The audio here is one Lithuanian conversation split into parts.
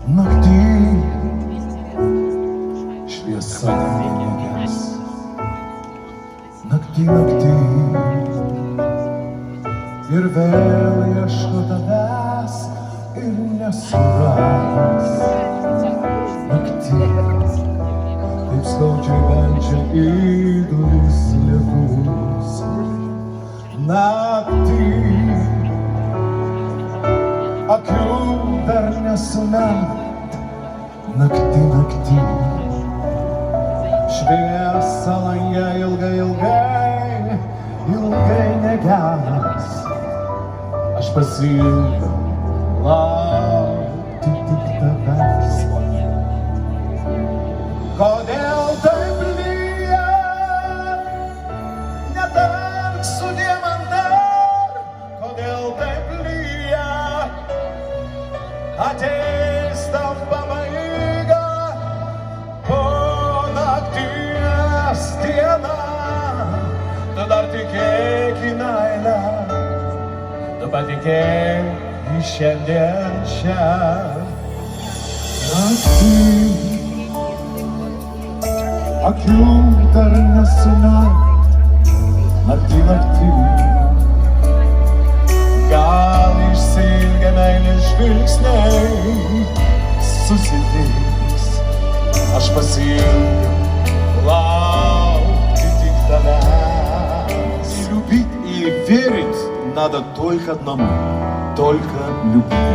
Naktį šviesa neges. Naktį ir vėl ieško tavęs ir nesuras. Naktį taip skaudžiai beldžia į duris lietus. Naktį akių dar nesumet. Naktį šviesa lange ilgai neges. Aš pasiilgau laukti tik tavęs. Kodėl taip lyja? Netark sudie man dar. Kodėl taip lyja? Ateis tau pabaiga po nakties diena. Tu dar tikėk į meilę, tu patikėk į šiandien šią. Naktį akių dar nesumet. Naktį gal išsiilgę meilės žvilgsniai susitiks. Aš pasiilgau laukti tik tavęs. Любить и верить надо только одному, только любви.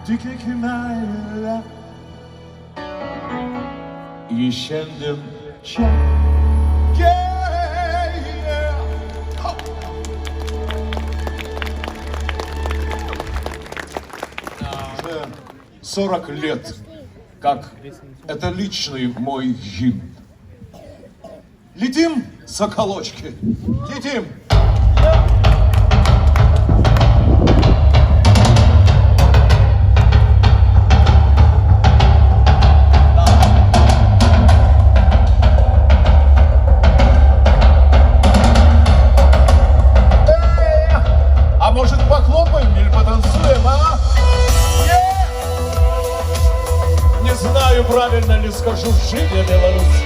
Tikėk į meilę į šiandien čia. Уже 40 лет, как это личный мой гимн. Летим, соколочки, летим! Похлопаем или потанцуем, а? Не знаю, правильно ли скажу, жидя Беларусь.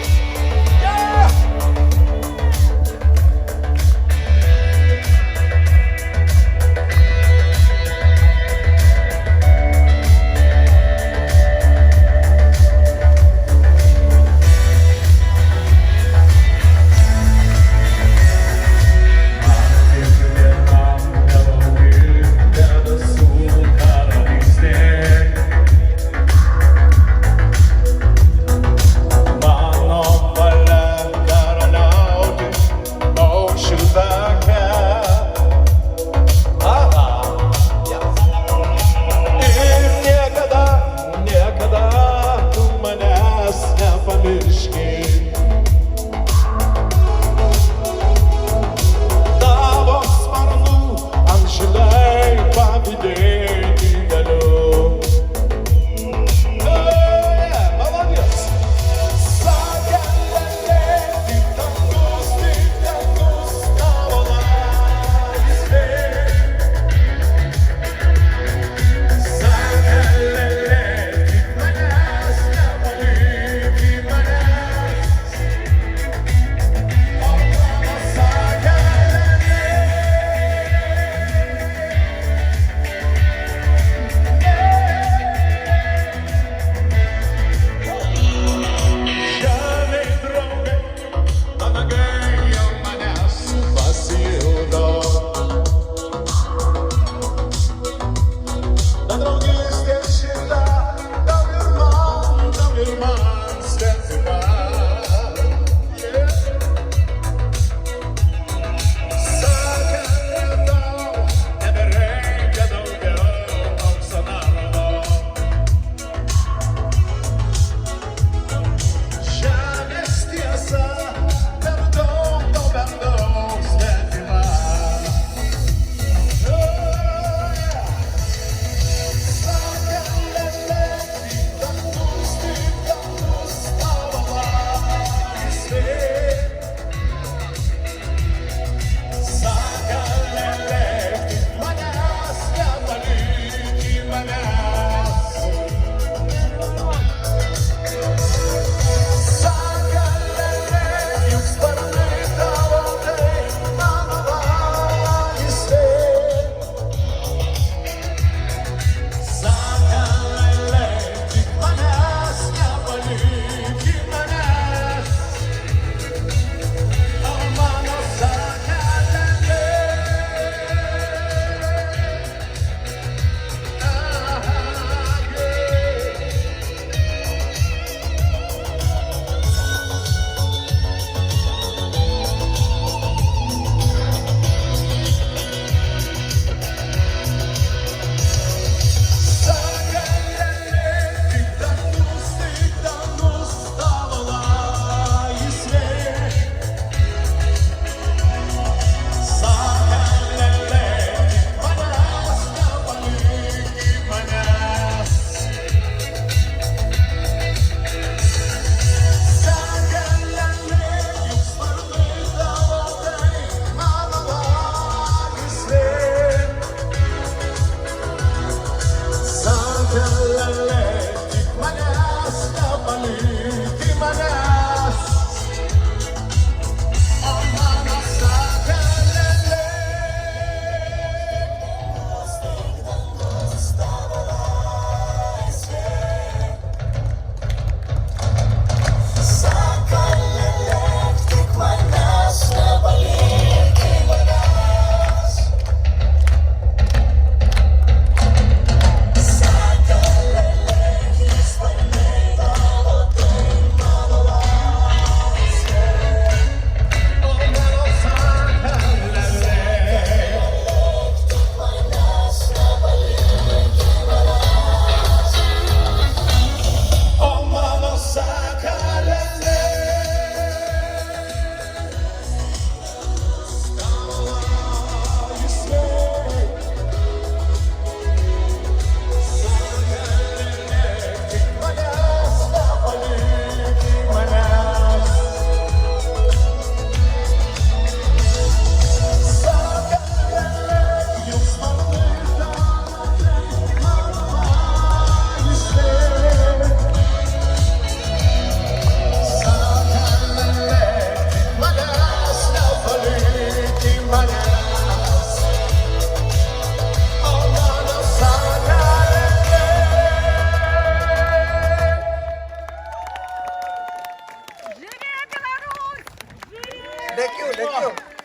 Thank you.